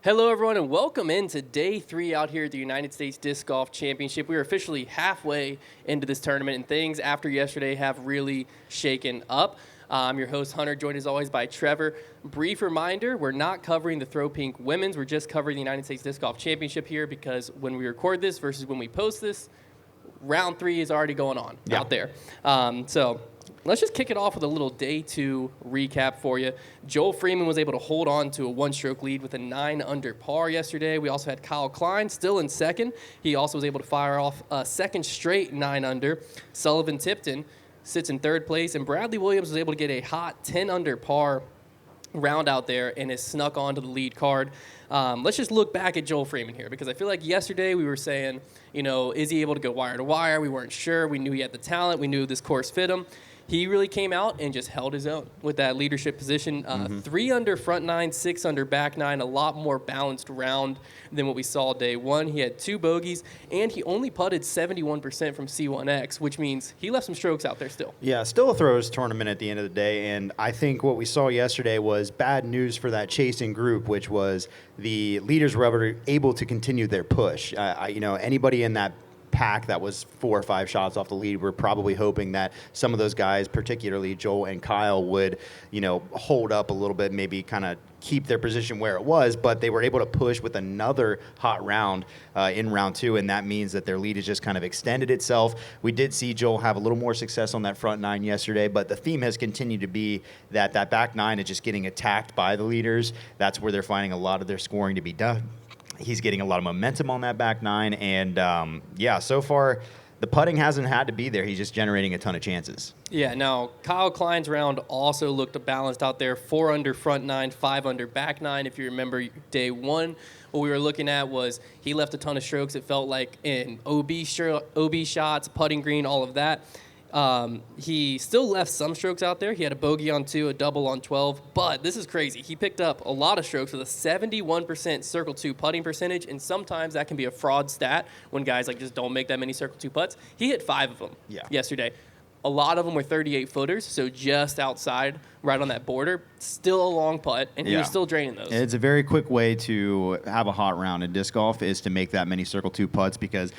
Hello, everyone, and welcome into day 3 out here at the United States Disc Golf Championship. We are officially halfway into this tournament, and things after yesterday have really shaken up. I'm your host, Hunter, joined as always by Trevor. Brief reminder, we're not covering the Throw Pink Women's. We're just covering the United States Disc Golf Championship here because when we record this versus when we post this, round 3 is already going on out there. So let's just kick it off with a little day 2 recap for you. Joel Freeman was able to hold on to a one-stroke lead with a 9 under par yesterday. We also had Kyle Klein still in second. He also was able to fire off a second straight 9 under. Sullivan Tipton sits in third place, and Bradley Williams was able to get a hot 10 under par round out there and has snuck onto the lead card. Let's just look back at Joel Freeman here, because I feel like yesterday we were saying, you know, is he able to go wire to wire? We weren't sure. We knew he had the talent. We knew this course fit him. He really came out and just held his own with that leadership position. 3 under front 9, 6 under back 9, a lot more balanced round than what we saw day 1. He had 2 bogeys, and he only putted 71% from C1X, which means he left some strokes out there still. Yeah, still a throws tournament at the end of the day, and I think what we saw yesterday was bad news for that chasing group, which was the leaders were able to continue their push. Anybody in that pack that was 4 or 5 shots off the lead, we're probably hoping that some of those guys, particularly Joel and Kyle, would, hold up a little bit, maybe kind of keep their position where it was, but they were able to push with another hot round in round 2, and that means that their lead has just kind of extended itself. We did see Joel have a little more success on that front 9 yesterday, but the theme has continued to be that back 9 is just getting attacked by the leaders. That's where they're finding a lot of their scoring to be done. He's getting a lot of momentum on that back 9, and so far the putting hasn't had to be there. He's just generating a ton of chances. Yeah, now Kyle Klein's round also looked balanced out there. 4 under front 9, 5 under back 9. If you remember day 1, what we were looking at was he left a ton of strokes. It felt like in OB shots, putting green, all of that. He still left some strokes out there. He had a bogey on 2, a double on 12, but this is crazy. He picked up a lot of strokes with a 71% Circle 2 putting percentage, and sometimes that can be a fraud stat when guys just don't make that many Circle 2 putts. He hit 5 of them yesterday. A lot of them were 38-footers, so just outside, right on that border. Still a long putt, and he was still draining those. It's a very quick way to have a hot round in disc golf is to make that many Circle 2 putts, because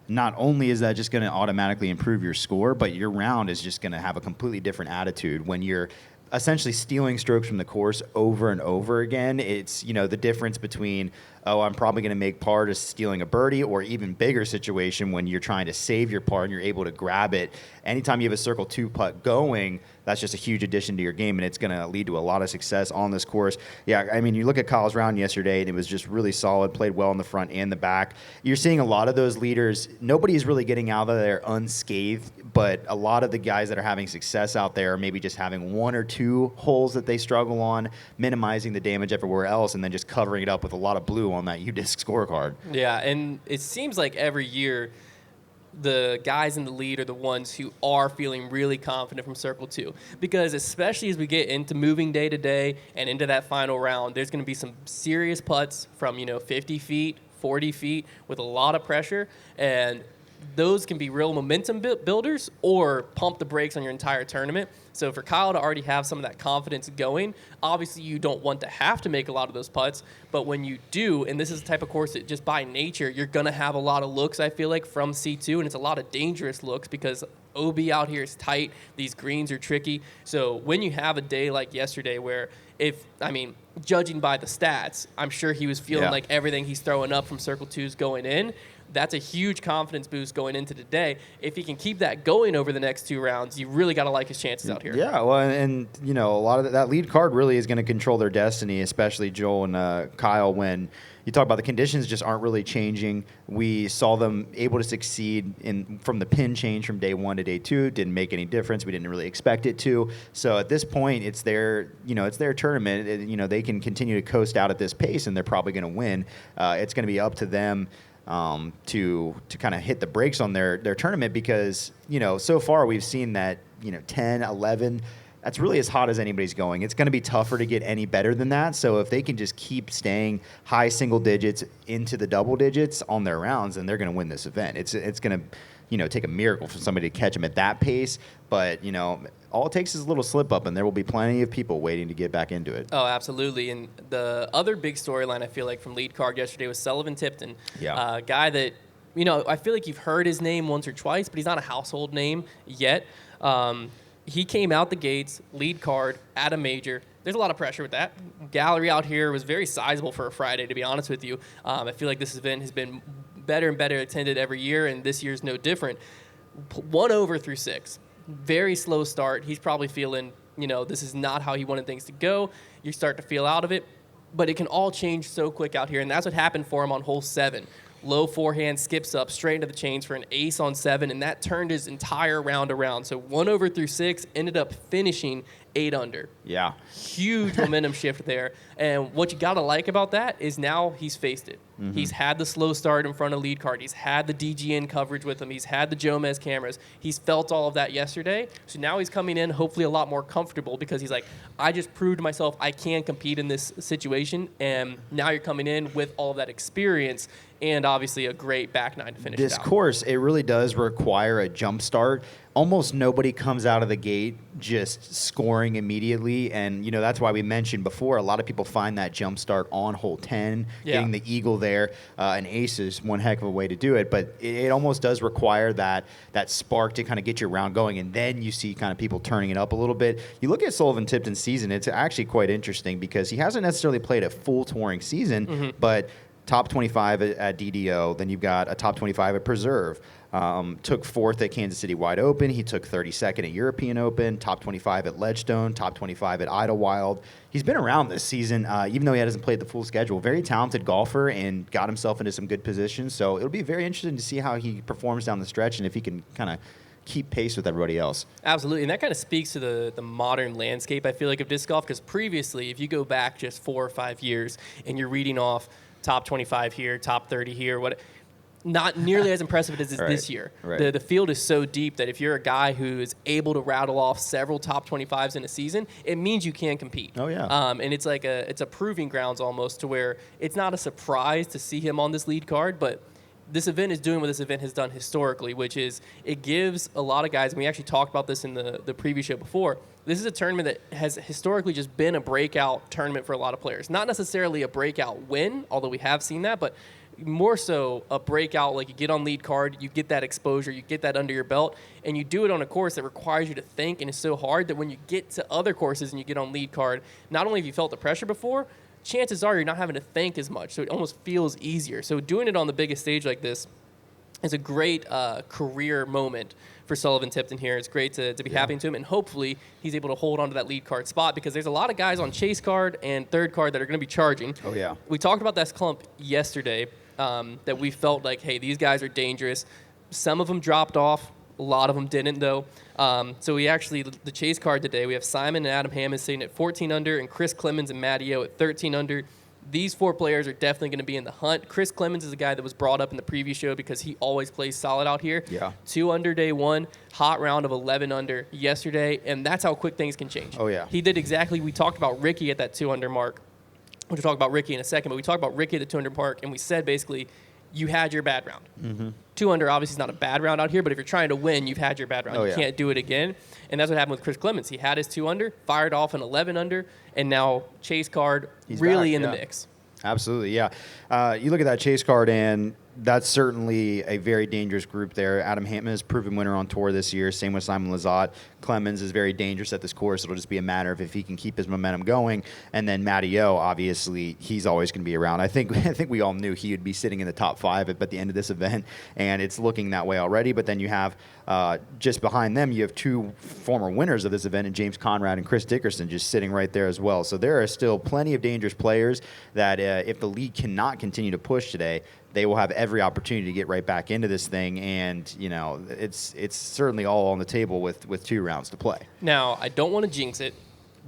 not only is that just going to automatically improve your score, but your round is just going to have a completely different attitude when you're essentially stealing strokes from the course over and over again. It's, the difference between, I'm probably going to make par to stealing a birdie, or even bigger situation when you're trying to save your par and you're able to grab it. Anytime you have a Circle 2 putt going, that's just a huge addition to your game, and it's going to lead to a lot of success on this course. Yeah, I mean, you look at Kyle's round yesterday, and it was just really solid, played well in the front and the back. You're seeing a lot of those leaders, nobody's really getting out of there unscathed, but a lot of the guys that are having success out there are maybe just having 1 or 2 holes that they struggle on, minimizing the damage everywhere else, and then just covering it up with a lot of blue on that UDisc scorecard. Yeah, and it seems like every year the guys in the lead are the ones who are feeling really confident from Circle 2, because especially as we get into moving day to day and into that final round, there's going to be some serious putts from 50 feet, 40 feet with a lot of pressure, and those can be real momentum builders or pump the brakes on your entire tournament. So for Kyle to already have some of that confidence going, obviously you don't want to have to make a lot of those putts, but when you do, and this is the type of course that just by nature, you're going to have a lot of looks, I feel like, from C2, and it's a lot of dangerous looks because OB out here is tight, these greens are tricky. So when you have a day like yesterday where judging by the stats, I'm sure he was feeling like everything he's throwing up from Circle 2's going in. That's a huge confidence boost going into today. If he can keep that going over the next 2 rounds, you really got to like his chances out here. Yeah, well, and a lot of that lead card really is going to control their destiny, especially Joel and Kyle. When you talk about the conditions just aren't really changing. We saw them able to succeed from the pin change from day 1 to day 2. Didn't make any difference. We didn't really expect it to. So at this point, it's their tournament. They can continue to coast out at this pace, and they're probably going to win. It's going to be up to them to kind of hit the brakes on their tournament, because so far we've seen that 10, 11, that's really as hot as anybody's going. It's going to be tougher to get any better than that. So if they can just keep staying high single digits into the double digits on their rounds, then they're going to win this event. It's going to take a miracle for somebody to catch him at that pace. But, all it takes is a little slip up, and there will be plenty of people waiting to get back into it. Oh, absolutely. And the other big storyline I feel like from lead card yesterday was Sullivan Tipton. Yeah. A guy that, I feel like you've heard his name once or twice, but he's not a household name yet. He came out the gates, lead card, at a major. There's a lot of pressure with that. Gallery out here was very sizable for a Friday, to be honest with you. I feel like this event has been better and better attended every year, and this year's no different. 1 over through 6. Very slow start. He's probably feeling, this is not how he wanted things to go. You start to feel out of it, but it can all change so quick out here, and that's what happened for him on hole 7. Low forehand, skips up, straight into the chains for an ace on 7, and that turned his entire round around. So 1 over through 6, ended up finishing 8 under. Yeah. Huge momentum shift there. And what you got to like about that is now he's faced it. Mm-hmm. He's had the slow start in front of lead card. He's had the DGN coverage with him. He's had the Jomez cameras. He's felt all of that yesterday. So now he's coming in hopefully a lot more comfortable because he's like, I just proved to myself I can compete in this situation. And now you're coming in with all of that experience and obviously a great back nine to finish This it out. course, it really does require a jump start. Almost nobody comes out of the gate just scoring immediately. And, that's why we mentioned before, a lot of people find that jump start on hole 10, getting the eagle there. An ace is one heck of a way to do it. But it almost does require that spark to kind of get your round going. And then you see kind of people turning it up a little bit. You look at Sullivan Tipton's season, it's actually quite interesting because he hasn't necessarily played a full touring season, but top 25 at DDO, then you've got a top 25 at Preserve. Took 4th at Kansas City Wide Open. He took 32nd at European Open, top 25 at Ledgestone, top 25 at Idlewild. He's been around this season, even though he hasn't played the full schedule. Very talented golfer and got himself into some good positions. So it'll be very interesting to see how he performs down the stretch and if he can kind of keep pace with everybody else. Absolutely, and that kind of speaks to the modern landscape, I feel like, of disc golf, because previously, if you go back just 4 or 5 years and you're reading off top 25 here, top 30 here, not nearly as impressive as it is this year. Right. The field is so deep that if you're a guy who is able to rattle off several top 25s in a season, it means you can compete. Oh, yeah. And it's like it's a proving grounds almost to where it's not a surprise to see him on this lead card, but this event is doing what this event has done historically, which is it gives a lot of guys, and we actually talked about this in the previous show before, this is a tournament that has historically just been a breakout tournament for a lot of players. Not necessarily a breakout win, although we have seen that, but more so a breakout, like you get on lead card, you get that exposure, you get that under your belt, and you do it on a course that requires you to think, and it's so hard that when you get to other courses and you get on lead card, not only have you felt the pressure before, chances are you're not having to think as much, so it almost feels easier. So doing it on the biggest stage like this is a great career moment for Sullivan Tipton here. It's great to be happening to him, and hopefully he's able to hold on to that lead card spot because there's a lot of guys on chase card and third card that are going to be charging. Oh, yeah. We talked about that clump yesterday that we felt like, hey, these guys are dangerous. Some of them dropped off. A lot of them didn't, though. So we actually, the chase card today, we have Simon and Adam Hammond sitting at 14 under and Chris Clemens and Matty at 13 under. These 4 players are definitely going to be in the hunt. Chris Clemens is a guy that was brought up in the previous show because he always plays solid out here. Yeah. 2 under day 1, hot round of 11 under yesterday, and that's how quick things can change. Oh, yeah. He did exactly, we talked about Ricky at that 2 under mark. We'll talk about Ricky in a second, but we talked about Ricky at the 2 under mark, and we said basically you had your bad round. Mm-hmm. 2 under obviously is not a bad round out here, but if you're trying to win, you've had your bad round. Oh, you yeah. can't do it again. And that's what happened with Chris Clemens. He had his 2 under, fired off an 11 under, and now chase card He's really back, in yeah. the mix. Absolutely, yeah. You look at that chase card, and that's certainly a very dangerous group there. Adam Hammond is proven winner on tour this year. Same with Simon Lizotte. Clemens is very dangerous at this course. It'll just be a matter of if he can keep his momentum going. And then Matty, obviously, he's always going to be around. I think we all knew he would be sitting in the top 5 at the end of this event, and it's looking that way already. But then you have just behind them, you have 2 former winners of this event, and James Conrad and Chris Dickerson just sitting right there as well. So there are still plenty of dangerous players that if the league cannot continue to push today, they will have every opportunity to get right back into this thing, and it's certainly all on the table with 2 rounds to play. Now, I don't want to jinx it,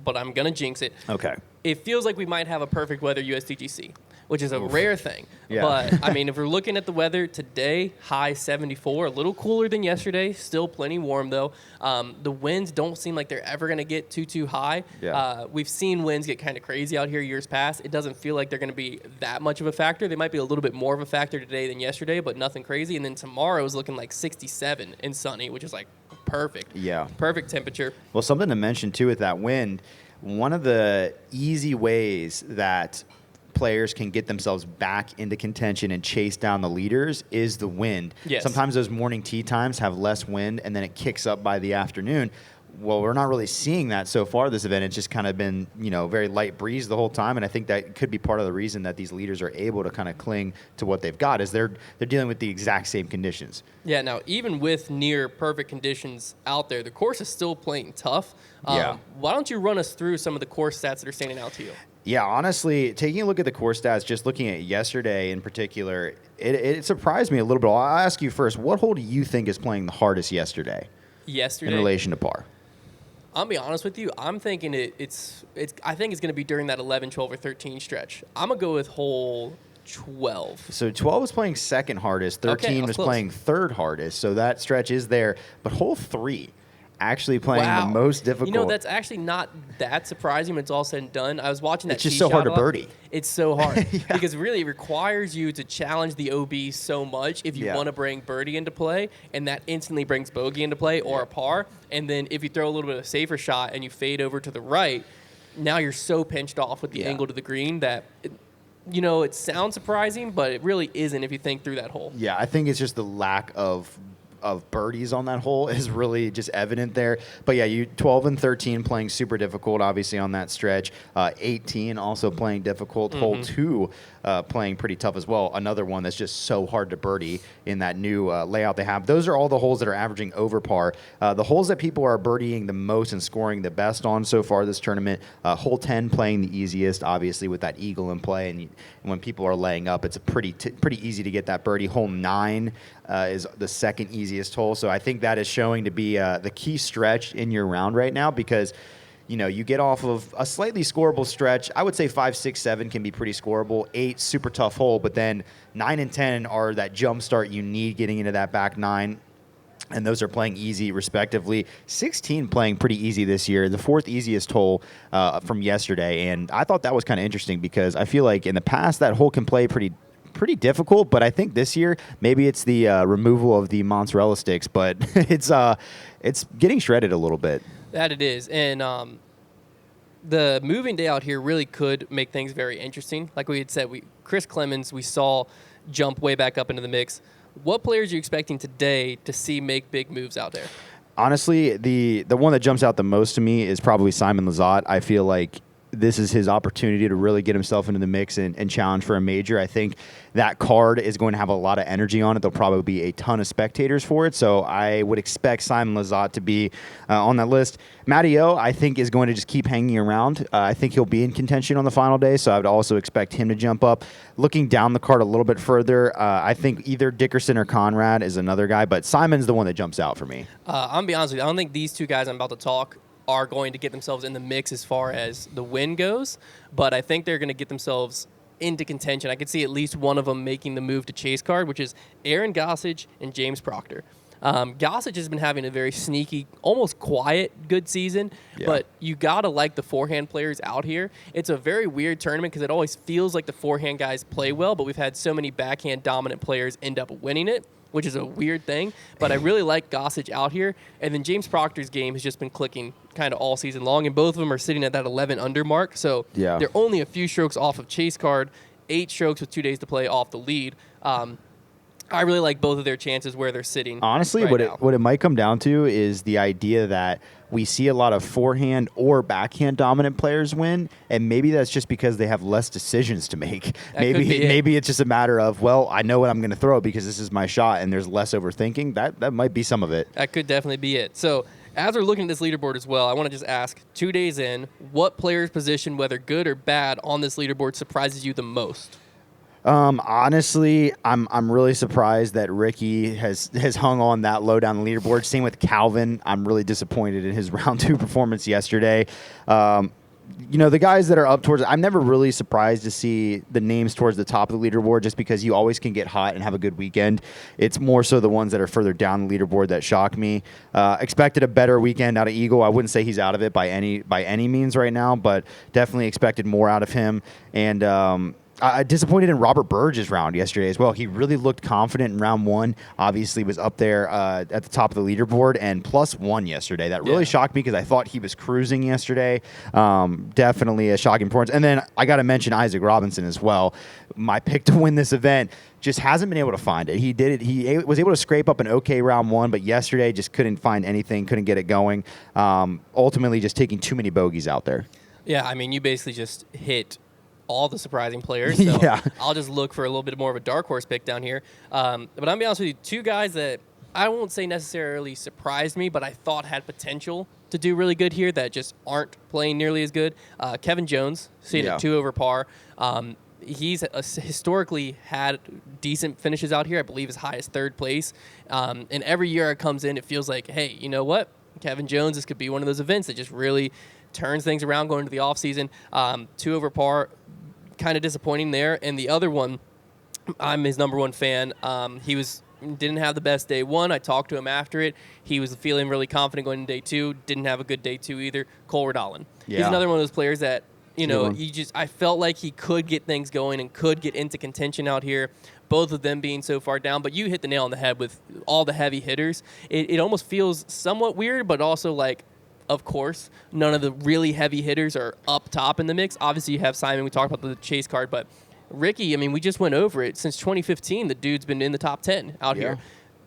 but I'm going to jinx it. Okay. It feels like we might have a perfect weather USDGC. which is a rare thing. Yeah. But, I mean, if we're looking at the weather today, high 74, a little cooler than yesterday, still plenty warm, though. The winds don't seem like they're ever going to get too high. Yeah. We've seen winds get kind of crazy out here years past. It doesn't feel like they're going to be that much of a factor. They might be a little bit more of a factor today than yesterday, but nothing crazy. And then tomorrow is looking like 67 and sunny, which is like perfect. Yeah. Perfect temperature. Well, something to mention, too, with that wind, one of the easy ways that players can get themselves back into contention and chase down the leaders is the wind. Yes. Sometimes those morning tee times have less wind, and then it kicks up by the afternoon. Well, we're not really seeing that so far this event. It's just kind of been, very light breeze the whole time, and I think that could be part of the reason that these leaders are able to kind of cling to what they've got is they're dealing with the exact same conditions. Yeah, now, even with near perfect conditions out there, the course is still playing tough. Yeah. Why don't you run us through some of the course stats that are standing out to you? Yeah, honestly, taking a look at the course stats, just looking at yesterday in particular, it surprised me a little bit. I'll ask you first, what hole do you think is playing the hardest yesterday in relation to par? I'll be honest with you. I'm thinking it's. I think it's going to be during that 11, 12, or 13 stretch. I'm going to go with hole 12. So 12 was playing second hardest, 13 was close. playing third hardest, so that stretch is there. But hole 3 actually playing the most difficult. That's actually not that surprising when it's all said and done. I was watching that. It's just so hard to birdie. It's so hard Yeah. because really it requires you to challenge the OB so much if you want to bring birdie into play, and that instantly brings bogey into play or a par. And then if you throw a little bit of a safer shot and you fade over to the right, now you're so pinched off with the angle to the green that it sounds surprising, but it really isn't if you think through that hole. Yeah, I think it's just the lack of birdies on that hole is really just evident there. But yeah, you 12 and 13 playing super difficult, obviously, on that stretch. 18 also playing difficult. Mm-hmm. Hole 2 playing pretty tough as well. Another one that's just so hard to birdie in that new layout they have. Those are all the holes that are averaging over par. The holes that people are birdieing the most and scoring the best on so far this tournament, hole 10 playing the easiest, obviously, with that eagle in play. And when people are laying up, it's a pretty easy to get that birdie. Hole 9 is the second easiest hole. So I think that is showing to be the key stretch in your round right now because, you get off of a slightly scoreable stretch. I would say 5, 6, 7 can be pretty scoreable. 8, super tough hole. But then 9 and 10 are that jump start you need getting into that back 9. And those are playing easy, respectively. 16 playing pretty easy this year, the fourth easiest hole from yesterday. And I thought that was kind of interesting because I feel like in the past that hole can play pretty difficult, but I think this year maybe it's the removal of the mozzarella sticks, but it's getting shredded a little bit. That it is, and the moving day out here really could make things very interesting. Like we had said, Chris Clemens we saw jump way back up into the mix. What players are you expecting today to see make big moves out there? Honestly, the one that jumps out the most to me is probably Simon Lizotte. I feel like this is his opportunity to really get himself into the mix and challenge for a major. I think that card is going to have a lot of energy on it. There'll probably be a ton of spectators for it, so I would expect Simon Lizotte to be on that list. Matty, I think, is going to just keep hanging around. I think he'll be in contention on the final day, so I would also expect him to jump up. Looking down the card a little bit further, I think either Dickerson or Conrad is another guy, but Simon's the one that jumps out for me. I'm going to be honest with you. I don't think these two guys I'm about to talk are going to get themselves in the mix as far as the win goes, but I think they're going to get themselves into contention. I could see at least one of them making the move to chase card, which is Aaron Gossage and James Proctor. Gossage has been having a very sneaky, almost quiet, good season, but you got to like the forehand players out here. It's a very weird tournament because it always feels like the forehand guys play well, but we've had so many backhand dominant players end up winning it, which is a weird thing. But I really like Gossage out here. And then James Proctor's game has just been clicking kind of all season long, and both of them are sitting at that 11 under mark. So they're only a few strokes off of chase card, 8 strokes with 2 days to play off the lead. I really like both of their chances where they're sitting. Honestly, what it might come down to is the idea that we see a lot of forehand or backhand dominant players win, and maybe that's just because they have less decisions to make. Maybe it's just a matter of, well, I know what I'm going to throw because this is my shot, and there's less overthinking. That might be some of it. That could definitely be it. So as we're looking at this leaderboard as well, I want to just ask, 2 days in, what player's position, whether good or bad, on this leaderboard surprises you the most? Honestly, I'm really surprised that Ricky has hung on that low down the leaderboard. Same with Calvin. I'm really disappointed in his round 2 performance yesterday. the guys that are up towards, I'm never really surprised to see the names towards the top of the leaderboard just because you always can get hot and have a good weekend. It's more so the ones that are further down the leaderboard that shock me. Expected a better weekend out of Eagle. I wouldn't say he's out of it by any means right now, but definitely expected more out of him. And disappointed in Robert Burge's round yesterday as well. He really looked confident in round one. Obviously was up there at the top of the leaderboard and +1 yesterday. That really shocked me because I thought he was cruising yesterday. Definitely a shocking performance. And then I got to mention Isaac Robinson as well. My pick to win this event just hasn't been able to find it. He did it. He was able to scrape up an okay round one, but yesterday just couldn't find anything, couldn't get it going. Ultimately just taking too many bogeys out there. Yeah, I mean, you basically just hit all the surprising players. So I'll just look for a little bit more of a dark horse pick down here. But I'm going to be honest with you, two guys that I won't say necessarily surprised me, but I thought had potential to do really good here that just aren't playing nearly as good. Kevin Jones, sitting at 2 over par. He's historically had decent finishes out here. I believe as high as 3rd place. And every year it comes in, it feels like, hey, you know what? Kevin Jones, this could be one of those events that just really turns things around going into the offseason. 2 over par, kind of disappointing there. And the other one, I'm his number one fan. He didn't have the best day one. I talked to him after it. He was feeling really confident going into day 2. Didn't have a good day 2 either. Cole Redallen. Yeah. He's another one of those players that, I felt like he could get things going and could get into contention out here. Both of them being so far down. But you hit the nail on the head with all the heavy hitters. It almost feels somewhat weird, but also like, of course, none of the really heavy hitters are up top in the mix. Obviously, you have Simon. We talked about the chase card, but Ricky, I mean, we just went over it. Since 2015, the dude's been in the top 10 out here.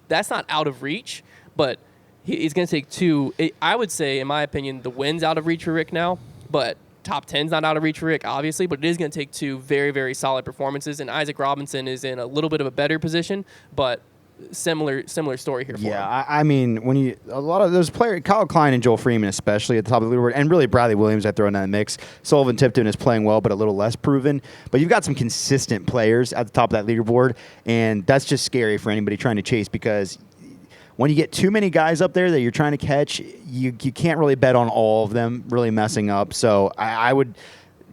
That's not out of reach, but he's going to take 2. I would say, in my opinion, the win's out of reach for Rick now, but top 10's not out of reach for Rick, obviously, but it is going to take 2 very, very solid performances, and Isaac Robinson is in a little bit of a better position, but similar story here for him. I mean, a lot of those players, Kyle Klein and Joel Freeman especially at the top of the leaderboard, and really Bradley Williams I throw in that mix. Sullivan Tipton is playing well, but a little less proven. But you've got some consistent players at the top of that leaderboard, and that's just scary for anybody trying to chase because when you get too many guys up there that you're trying to catch, you can't really bet on all of them really messing up. So I would,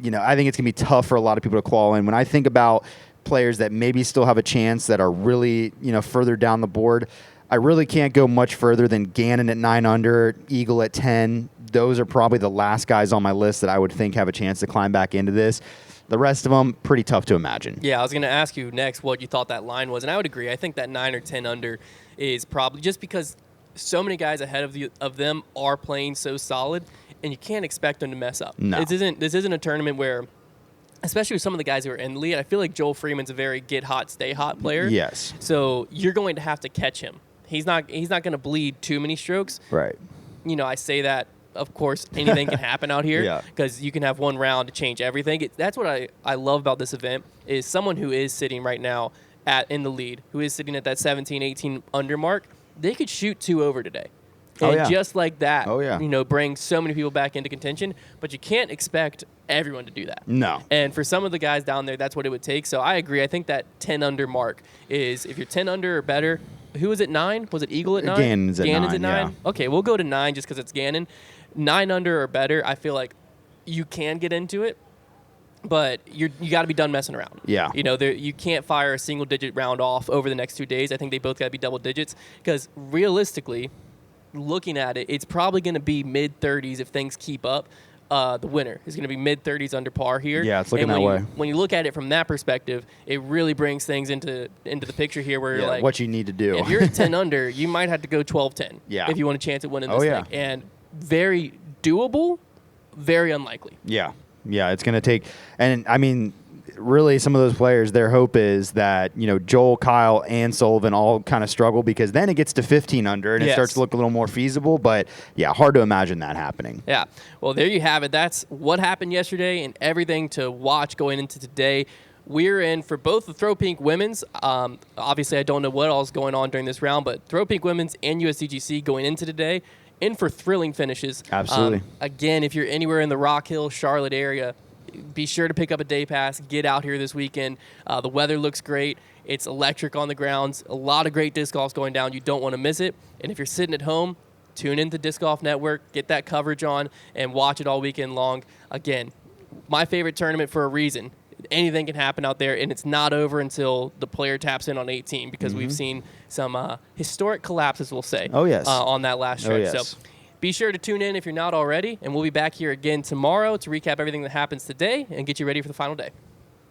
I think it's going to be tough for a lot of people to claw in. When I think about players that maybe still have a chance that are really, further down the board, I really can't go much further than Gannon at 9 under, Eagle at 10. Those are probably the last guys on my list that I would think have a chance to climb back into this. The rest of them, pretty tough to imagine. Yeah, I was going to ask you next what you thought that line was, and I would agree. I think that 9 or 10 under is probably just because so many guys ahead of them are playing so solid, and you can't expect them to mess up. No. This isn't a tournament where, especially with some of the guys who are in the lead, I feel like Joel Freeman's a very get hot, stay hot player. Yes. So you're going to have to catch him. He's not going to bleed too many strokes. Right. I say that, of course, anything can happen out here because you can have one round to change everything. That's what I love about this event is someone who is sitting right now in the lead, who is sitting at that 17, 18 under mark, they could shoot 2 over today. And just like that, bring so many people back into contention. But you can't expect everyone to do that. No. And for some of the guys down there, that's what it would take. So I agree. I think that 10 under mark is, if you're 10 under or better, who was at 9? Was it Eagle at 9? Gannon's at 9. Yeah. Okay, we'll go to 9 just because it's Gannon. 9 under or better, I feel like you can get into it. But you got to be done messing around. Yeah. You can't fire a single-digit round off over the next 2 days. I think they both got to be double digits because realistically, looking at it, it's probably going to be mid-30s if things keep up. The winner is going to be mid-30s under par here. Yeah, it's looking that way. When you look at it from that perspective, it really brings things into the picture here where you're like, what you need to do. If you're at 10 under, you might have to go 12-10 if you want a chance at winning this thing. And very doable, very unlikely. Yeah. Yeah, it's going to take – and, I mean, really some of those players, their hope is that, Joel, Kyle, and Sullivan all kind of struggle because then it gets to 15 under and it starts to look a little more feasible. But, hard to imagine that happening. Yeah. Well, there you have it. That's what happened yesterday and everything to watch going into today. We're in for both the Throw Pink Women's. Obviously, I don't know what all is going on during this round, but Throw Pink Women's and USDGC going into today. In for thrilling finishes. Absolutely. Again, if you're anywhere in the Rock Hill, Charlotte area, be sure to pick up a day pass. Get out here this weekend. The weather looks great. It's electric on the grounds. A lot of great disc golf's going down. You don't want to miss it. And if you're sitting at home, tune into Disc Golf Network, get that coverage on, and watch it all weekend long. Again, my favorite tournament for a reason. Anything can happen out there, and it's not over until the player taps in on 18 because we've seen some historic collapses, we'll say, on that last stretch. So be sure to tune in if you're not already, and we'll be back here again tomorrow to recap everything that happens today and get you ready for the final day.